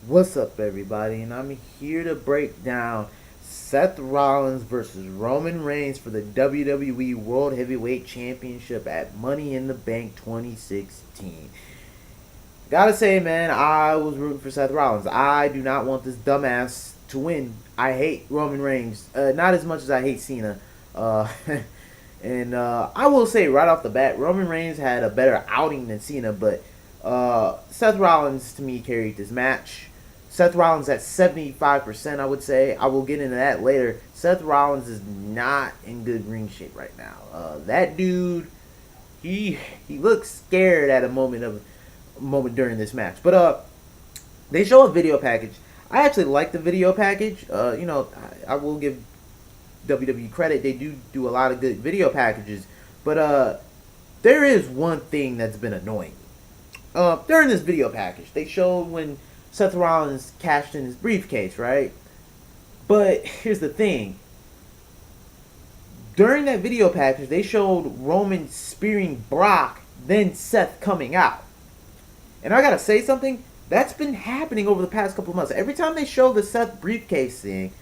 What's up, everybody? And I'm here to break down Seth Rollins versus Roman Reigns for the WWE World Heavyweight Championship at Money in the Bank 2016. Gotta say, man, I was rooting for Seth Rollins. I do not want this dumbass to win. I hate Roman Reigns, not as much as I hate Cena. Uh, and I will say right off the bat, Roman Reigns had a better outing than Cena, but Seth Rollins to me carried this match. Seth Rollins at 75%, I would say. I will get into that later. Seth Rollins is not in good ring shape right now. That dude, he looks scared at a moment during this match. But they show a video package. I actually like the video package. I will give WWE credit. They do a lot of good video packages. But there is one thing that's been annoying. During this video package, they showed when Seth Rollins cashed in his briefcase, right? But here's the thing. During that video package, they showed Roman spearing Brock, then Seth coming out. And I gotta say something, that's been happening over the past couple of months. Every time they show the Seth briefcase thing,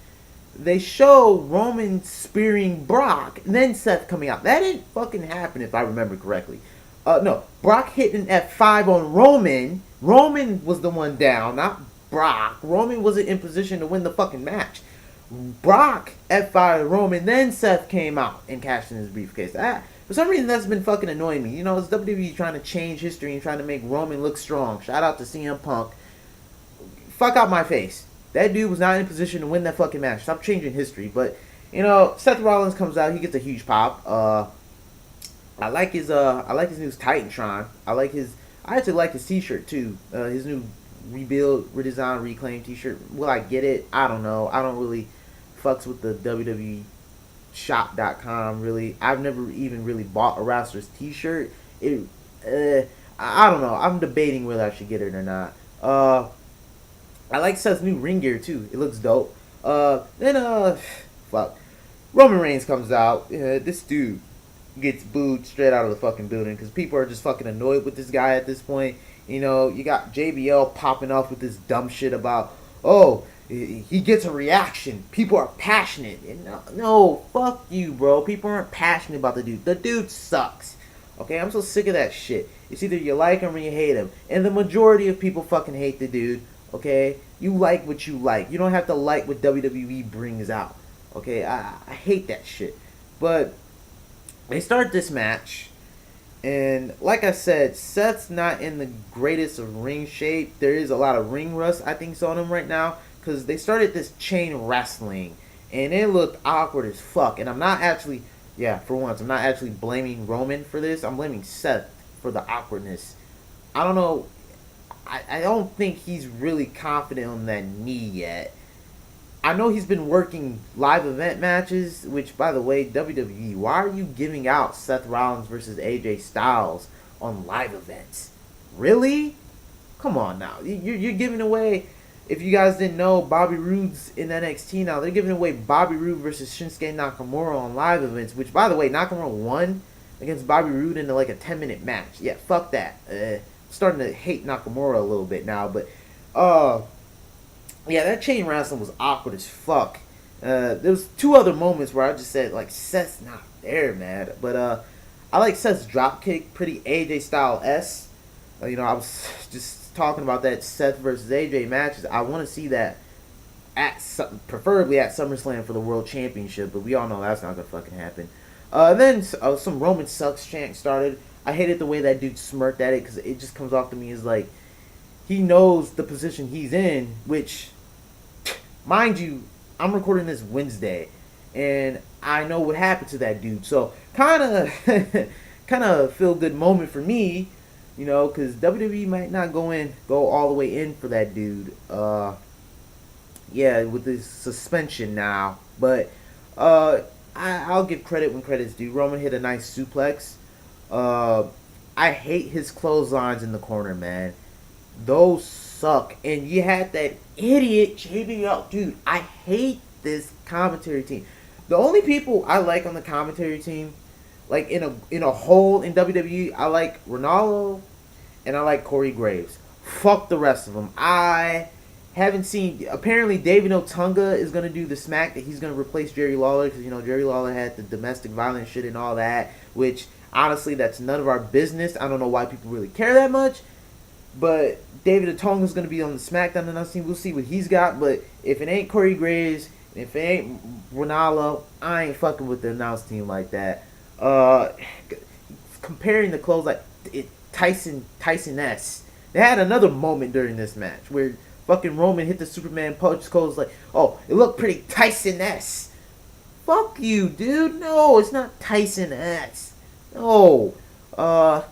they show Roman spearing Brock, and then Seth coming out. That didn't fucking happen if I remember correctly. No, Brock hit an F5 on Roman. Roman was the one down, not Brock. Roman wasn't in position to win the fucking match. Brock F5 Roman, then Seth came out and cashed in his briefcase. For some reason, that's been fucking annoying me. You know, it's WWE trying to change history and trying to make Roman look strong. Shout out to CM Punk. Fuck out my face. That dude was not in position to win that fucking match. Stop changing history. But, Seth Rollins comes out. He gets a huge pop. I like his new Titantron. I actually like his t-shirt too. His new rebuild, redesign, reclaim t-shirt. Will I get it? I don't know. I don't really fucks with the WWE shop.com really. I've never even really bought a wrestler's t-shirt. I don't know. I'm debating whether I should get it or not. I like Seth's new ring gear too. It looks dope. Fuck. Roman Reigns comes out. This dude gets booed straight out of the fucking building because people are just fucking annoyed with this guy at this point. You got JBL popping off with this dumb shit about, oh, he gets a reaction. People are passionate. And no, fuck you, bro. People aren't passionate about the dude. The dude sucks. Okay, I'm so sick of that shit. It's either you like him or you hate him. And the majority of people fucking hate the dude. Okay? You like what you like. You don't have to like what WWE brings out. Okay? I hate that shit. But they start this match, and like I said, Seth's not in the greatest of ring shape. There is a lot of ring rust, I think, on him right now, because they started this chain wrestling, and it looked awkward as fuck. And I'm not actually, for once, I'm not actually blaming Roman for this. I'm blaming Seth for the awkwardness. I don't know. I don't think he's really confident on that knee yet. I know he's been working live event matches, which, by the way, WWE, why are you giving out Seth Rollins versus AJ Styles on live events? Really? Come on now. You're giving away, if you guys didn't know, Bobby Roode's in NXT now. They're giving away Bobby Roode versus Shinsuke Nakamura on live events, which, by the way, Nakamura won against Bobby Roode in like a 10-minute match. Yeah, fuck that. Starting to hate Nakamura a little bit now, but yeah, that chain wrestling was awkward as fuck. There was two other moments where I just said, like, Seth's not there, man. But I like Seth's dropkick, pretty AJ style-esque. I was just talking about that Seth versus AJ matches. I want to see that preferably at SummerSlam for the World Championship, but we all know that's not gonna fucking happen. Then some Roman sucks chant started. I hated the way that dude smirked at it because it just comes off to me as like he knows the position he's in, which, mind you, I'm recording this Wednesday, and I know what happened to that dude. So kind of feel good moment for me, because WWE might not go all the way in for that dude. With this suspension now, but I'll give credit when credit's due. Roman hit a nice suplex. I hate his clotheslines in the corner, man. Those suck. And you had that idiot JBL. Dude, I hate this commentary team. The only people I like on the commentary team, like in a whole in WWE, I like Ronaldo and I like Corey Graves. Fuck the rest of them. I Haven't seen. Apparently, David Otunga is gonna do the smack that he's gonna replace Jerry Lawler because Jerry Lawler had the domestic violence shit and all that. Which honestly, that's none of our business. I don't know why people really care that much. But David Otunga is gonna be on the SmackDown announce team. We'll see what he's got. But if it ain't Corey Graves, if it ain't Ronaldo, I ain't fucking with the announce team like that. Comparing the clothes like Tyson S. They had another moment during this match where fucking Roman hit the Superman punch. Cole's like, oh, it looked pretty Tyson S. Fuck you, dude. No, it's not Tyson S. No. I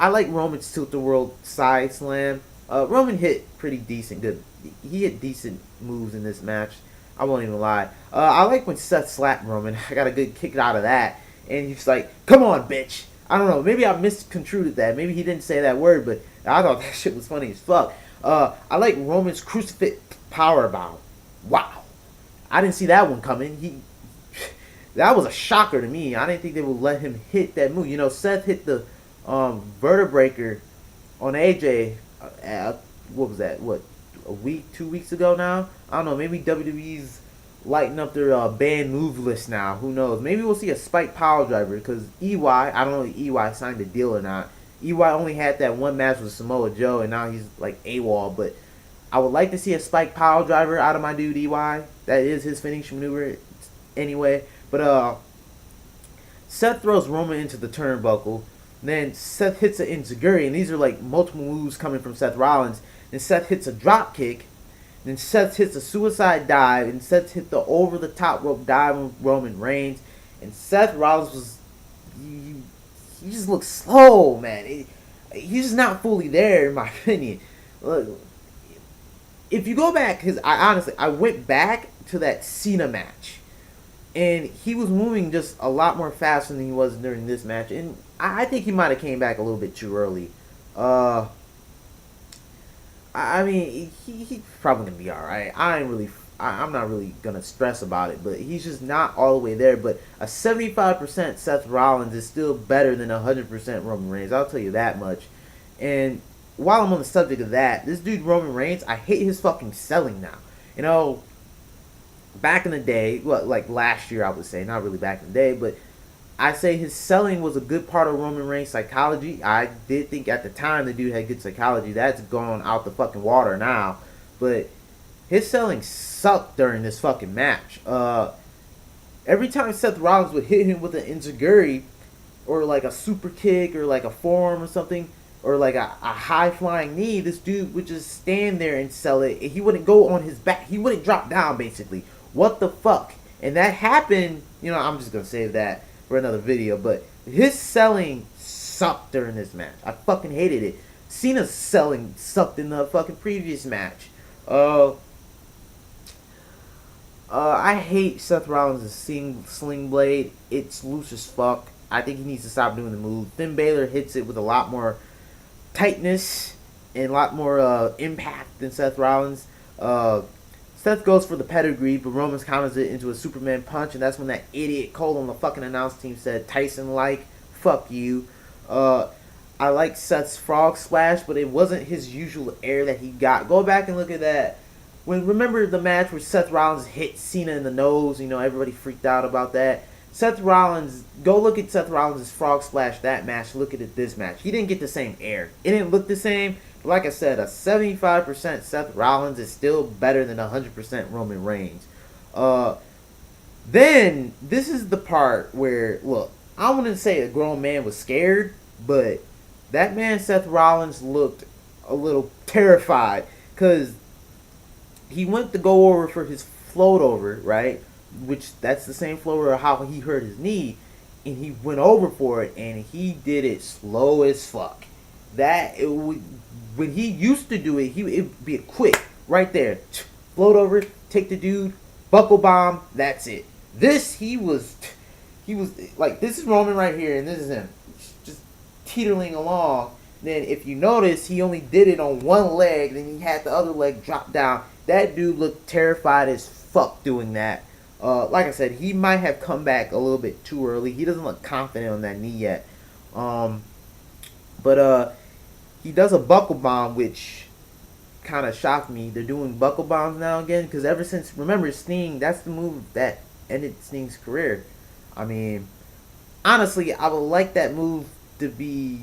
like Roman's Tilt the World side slam. Roman hit pretty decent. Good. He hit decent moves in this match. I won't even lie. I like when Seth slapped Roman. I got a good kick out of that. And he's like, come on, bitch. I don't know. Maybe I misconstrued that. Maybe he didn't say that word, but I thought that shit was funny as fuck. I like Roman's crucifix powerbomb. Wow. I didn't see that one coming. That was a shocker to me. I didn't think they would let him hit that move. Seth hit the vertebraker on AJ. What was that? What, a week, 2 weeks ago now? I don't know. Maybe WWE's lighting up their banned move list now. Who knows? Maybe we'll see a spike power driver because EY. I don't know if EY signed a deal or not. EY only had that one match with Samoa Joe, and now he's like AWOL. But I would like to see a spike power driver out of my dude EY. That is his finishing maneuver anyway. But Seth throws Roman into the turnbuckle. Then Seth hits an enziguri, and these are like multiple moves coming from Seth Rollins. Then Seth hits a drop kick. Then Seth hits a suicide dive, and Seth hit the over the top rope dive on Roman Reigns. And Seth Rollins was, he just looks slow, man. He's just not fully there, in my opinion. Look, if you go back, because I went back to that Cena match, and he was moving just a lot more faster than he was during this match, and I think he might have came back a little bit too early. I mean, he's probably gonna be all right. I'm not really gonna stress about it, but he's just not all the way there. But a 75% Seth Rollins is still better than 100% Roman Reigns. I'll tell you that much. And while I'm on the subject of that, this dude Roman Reigns, I hate his fucking selling now. Back in the day, like last year, I would say, not really back in the day, but I say his selling was a good part of Roman Reigns' psychology. I did think at the time the dude had good psychology. That's gone out the fucking water now. But his selling sucked during this fucking match. Every time Seth Rollins would hit him with an enziguri, or like a super kick, or like a forearm or something, or like a high flying knee, this dude would just stand there and sell it. He wouldn't go on his back. He wouldn't drop down, basically. What the fuck? And that happened, I'm just going to save that for another video, but his selling sucked during this match. I fucking hated it. Cena's selling sucked in the fucking previous match. I hate Seth Rollins' sling blade. It's loose as fuck. I think he needs to stop doing the move. Finn Balor hits it with a lot more tightness and a lot more impact than Seth Rollins. Seth goes for the pedigree, but Roman counters it into a Superman punch, and that's when that idiot Cole on the fucking announce team said, Tyson-like, fuck you. I like Seth's frog splash, but it wasn't his usual air that he got. Go back and look at that. Remember the match where Seth Rollins hit Cena in the nose? Everybody freaked out about that. Seth Rollins, go look at Seth Rollins' frog splash that match. Look at it this match. He didn't get the same air. It didn't look the same. Like I said, a 75% Seth Rollins is still better than 100% Roman Reigns. Then, this is the part where, look, I wouldn't say a grown man was scared, but that man Seth Rollins looked a little terrified because he went to go over for his float over, right? Which, that's the same float over how he hurt his knee, and he went over for it, and he did it slow as fuck. When he used to do it, it'd be a quick, right there, float over, take the dude, buckle bomb, that's it. This, he was like, this is Roman right here, and this is him, just teetering along. Then, if you notice, he only did it on one leg, then he had the other leg drop down. That dude looked terrified as fuck doing that. Like I said, he might have come back a little bit too early. He doesn't look confident on that knee yet. But he does a buckle bomb, which kind of shocked me. They're doing buckle bombs now again because ever since, remember, Sting, that's the move that ended Sting's career. I mean, honestly, I would like that move to be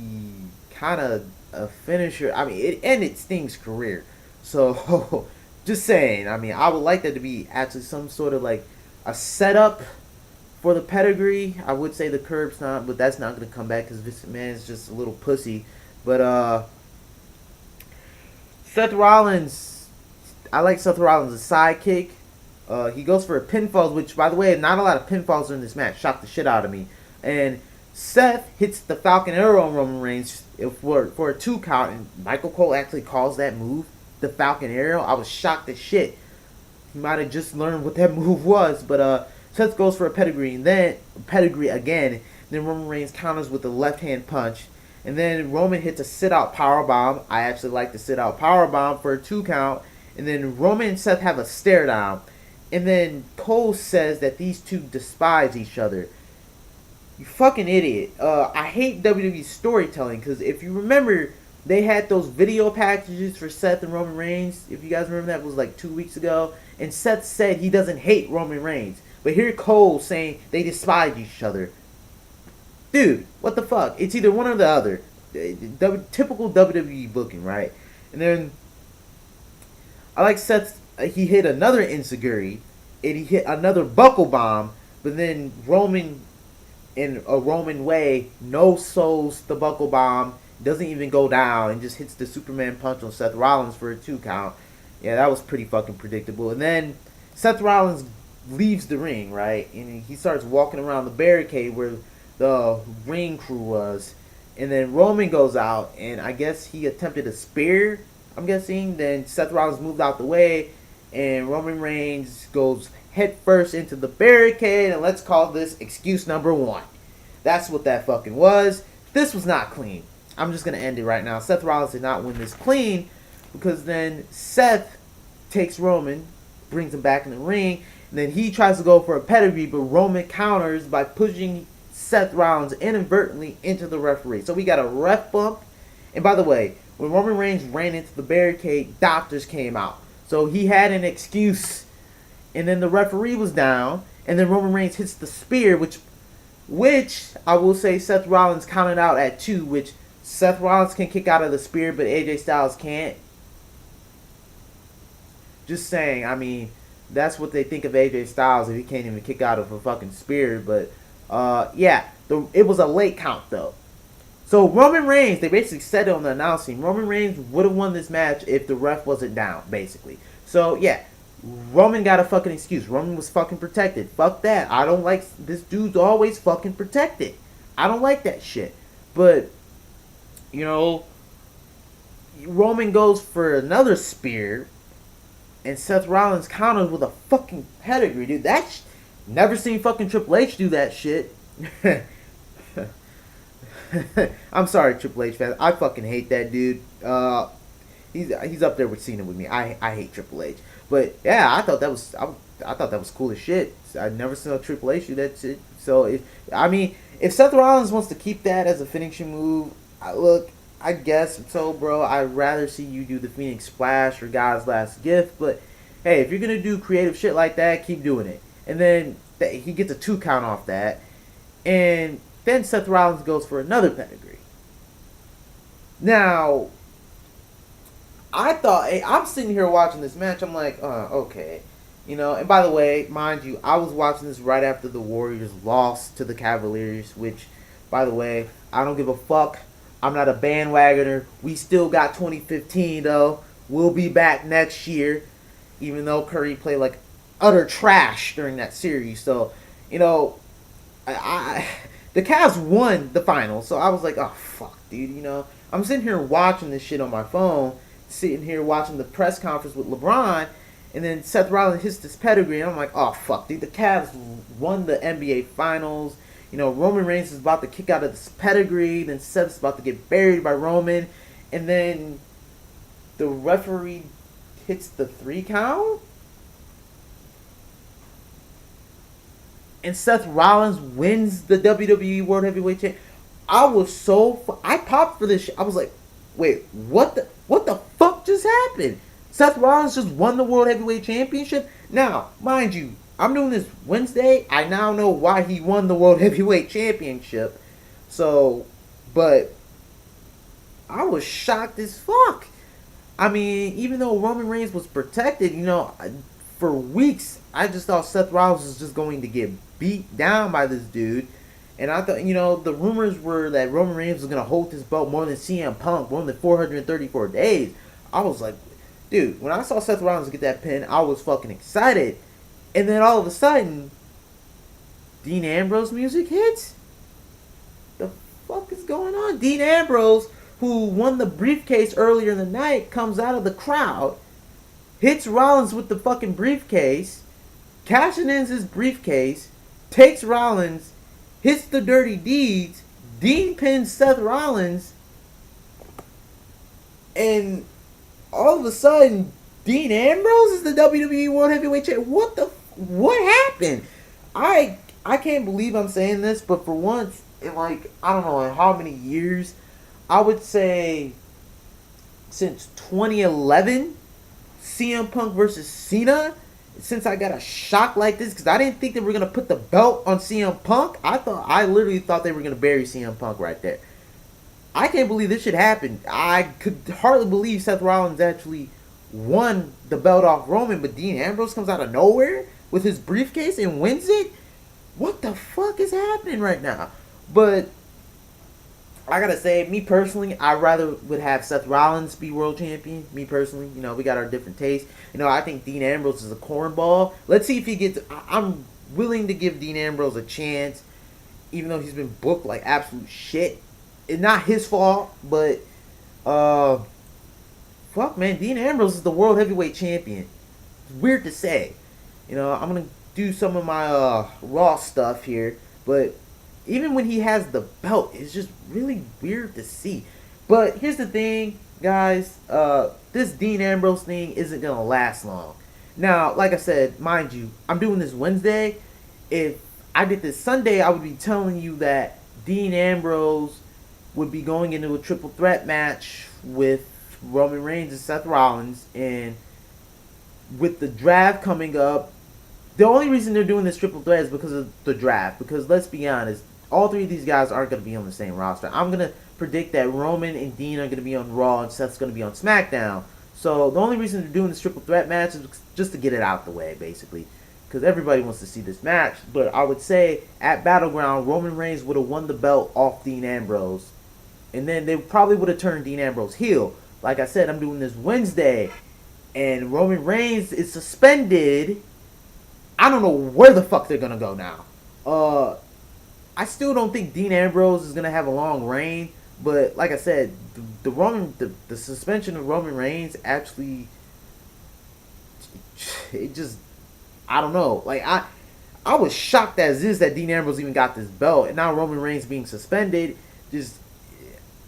kind of a finisher. I mean, it ended Sting's career. So, just saying. I mean, I would like that to be actually some sort of like a setup for the pedigree. I would say the curb stomp, but that's not going to come back because this man is just a little pussy. But, Seth Rollins, I like Seth Rollins' as sidekick. He goes for a pinfall, which, by the way, not a lot of pinfalls in this match. Shocked the shit out of me. And Seth hits the Falcon Arrow on Roman Reigns for a 2 count, and Michael Cole actually calls that move the Falcon Arrow. I was shocked as shit. He might have just learned what that move was, but Seth goes for a pedigree, and then pedigree again. Then Roman Reigns counters with a left hand punch, and then Roman hits a sit-out powerbomb. I actually like the sit-out powerbomb for a 2 count, and then Roman and Seth have a stare down, and then Cole says that these two despise each other. You fucking idiot. I hate WWE storytelling, because if you remember, they had those video packages for Seth and Roman Reigns. If you guys remember, that was like 2 weeks ago. And Seth said he doesn't hate Roman Reigns. But here Cole saying they despise each other. Dude, what the fuck? It's either one or the other. Typical WWE booking, right? And then I like Seth. He hit another enziguri, and he hit another buckle bomb. But then Roman, in a Roman way, no-souls the buckle bomb. Doesn't even go down and just hits the Superman punch on Seth Rollins for a 2 count. Yeah, that was pretty fucking predictable. And then Seth Rollins leaves the ring, right? And he starts walking around the barricade where the ring crew was. And then Roman goes out, and I guess he attempted a spear, I'm guessing. Then Seth Rollins moved out the way, and Roman Reigns goes head first into the barricade. And let's call this excuse number 1. That's what that fucking was. This was not clean. I'm just going to end it right now. Seth Rollins did not win this clean, because then Seth takes Roman, brings him back in the ring, and then he tries to go for a pedigree, but Roman counters by pushing Seth Rollins inadvertently into the referee. So we got a ref bump. And by the way, when Roman Reigns ran into the barricade, doctors came out. So he had an excuse. And then the referee was down, and then Roman Reigns hits the spear, which I will say Seth Rollins counted out at 2, which Seth Rollins can kick out of the spear, but AJ Styles can't. Just saying, I mean, that's what they think of AJ Styles if he can't even kick out of a fucking spear. But, yeah, it was a late count, though. So, Roman Reigns, they basically said it on the announcing, Roman Reigns would have won this match if the ref wasn't down, basically. So, yeah, Roman got a fucking excuse. Roman was fucking protected. Fuck that. I don't like, this dude's always fucking protected. I don't like that shit. But, you know, Roman goes for another spear, and Seth Rollins counters with a fucking pedigree, dude. Never seen fucking Triple H do that shit. I'm sorry, Triple H fans. I fucking hate that dude. He's up there with Cena with me. I hate Triple H. But yeah, I thought that was cool as shit. I never saw Triple H do that shit. So if Seth Rollins wants to keep that as a finishing move, look, I guess so, bro. I'd rather see you do the Phoenix Splash or God's Last Gift. But hey, if you're gonna do creative shit like that, keep doing it. And then he gets a 2 count off that, and then Seth Rollins goes for another pedigree. Now, I'm sitting here watching this match. I'm like, okay. You know, and by the way, mind you, I was watching this right after the Warriors lost to the Cavaliers, which, by the way, I don't give a fuck. I'm not a bandwagoner. We still got 2015, though. We'll be back next year, even though Curry played like utter trash during that series. So, you know, the Cavs won the finals, so I was like, oh, fuck, dude, you know. I'm sitting here watching this shit on my phone, sitting here watching the press conference with LeBron, and then Seth Rollins hits this pedigree, and I'm like, oh, fuck, dude, the Cavs won the NBA Finals. You know, Roman Reigns is about to kick out of this pedigree, then Seth's about to get buried by Roman, and then the referee hits the 3 count? And Seth Rollins wins the WWE World Heavyweight Championship. I popped for this shit. I was like, wait, what the fuck just happened? Seth Rollins just won the World Heavyweight Championship. Now, mind you, I'm doing this Wednesday. I now know why he won the World Heavyweight Championship. So, but I was shocked as fuck. I mean, even though Roman Reigns was protected, for weeks, I just thought Seth Rollins was just going to get beat down by this dude. And I thought, the rumors were that Roman Reigns was going to hold this belt more than CM Punk, more than 434 days. I was like, dude, when I saw Seth Rollins get that pin, I was fucking excited. And then all of a sudden, Dean Ambrose music hits? The fuck is going on? Dean Ambrose, who won the briefcase earlier in the night, comes out of the crowd, hits Rollins with the fucking briefcase, cashes in his briefcase, takes Rollins, hits the dirty deeds, Dean pins Seth Rollins, and all of a sudden, Dean Ambrose is the WWE World Heavyweight Champion. What happened? I can't believe I'm saying this, but for once, in I don't know in how many years, I would say since 2011, CM Punk versus Cena, since I got a shock like this, because I didn't think they were going to put the belt on CM Punk. I literally thought they were going to bury CM Punk right there. I can't believe this shit happened. I could hardly believe Seth Rollins actually won the belt off Roman, but Dean Ambrose comes out of nowhere with his briefcase and wins it? What the fuck is happening right now? But I gotta say, me personally, I rather would have Seth Rollins be world champion. Me personally, we got our different tastes. I think Dean Ambrose is a cornball. Let's see if he gets. I'm willing to give Dean Ambrose a chance, even though he's been booked like absolute shit. It's not his fault, but fuck, man, Dean Ambrose is the world heavyweight champion. It's weird to say. I'm gonna do some of my Raw stuff here, but even when he has the belt, it's just really weird to see. But here's the thing, guys. This Dean Ambrose thing isn't going to last long. Now, like I said, mind you, I'm doing this Wednesday. If I did this Sunday, I would be telling you that Dean Ambrose would be going into a triple threat match with Roman Reigns and Seth Rollins. And with the draft coming up, the only reason they're doing this triple threat is because of the draft. Because let's be honest, all three of these guys aren't going to be on the same roster. I'm going to predict that Roman and Dean are going to be on Raw and Seth's going to be on SmackDown. So the only reason they're doing this triple threat match is just to get it out the way, basically. Because everybody wants to see this match. But I would say at Battleground, Roman Reigns would have won the belt off Dean Ambrose. And then they probably would have turned Dean Ambrose heel. Like I said, I'm doing this Wednesday. And Roman Reigns is suspended. I don't know where the fuck they're going to go now. I still don't think Dean Ambrose is gonna have a long reign, but like I said, the suspension of Roman Reigns actually, it just, I don't know. I was shocked as is that Dean Ambrose even got this belt, and now Roman Reigns being suspended. Just,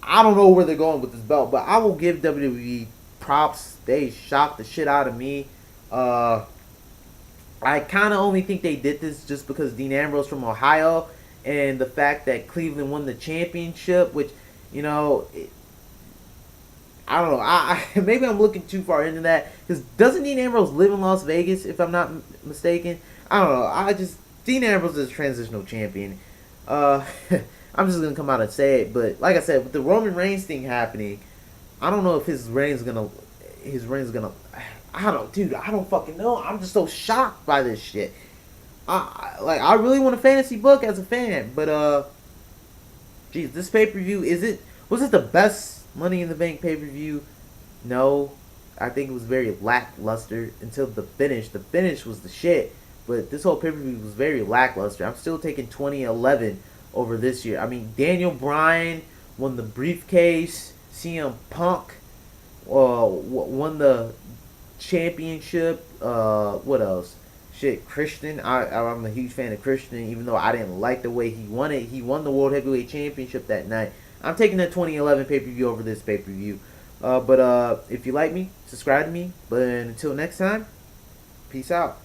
I don't know where they're going with this belt, but I will give WWE props. They shocked the shit out of me. I kind of only think they did this just because Dean Ambrose from Ohio. And the fact that Cleveland won the championship, which, I don't know. Maybe I'm looking too far into that. Because doesn't Dean Ambrose live in Las Vegas, if I'm not mistaken? I don't know. Dean Ambrose is a transitional champion. I'm just going to come out and say it. But like I said, with the Roman Reigns thing happening, I don't know if his reign's going to, I don't fucking know. I'm just so shocked by this shit. I really want a fantasy book as a fan, but geez, this pay-per-view, was it the best Money in the Bank pay-per-view? No, I think it was very lackluster until the finish. The finish was the shit, but this whole pay-per-view was very lackluster. I'm still taking 2011 over this year. I mean, Daniel Bryan won the briefcase. CM Punk won the championship. What else? Shit, Christian. I'm a huge fan of Christian, even though I didn't like the way he won it. He won the World Heavyweight Championship that night. I'm taking the 2011 pay-per-view over this pay-per-view. But if you like me, subscribe to me. But until next time, peace out.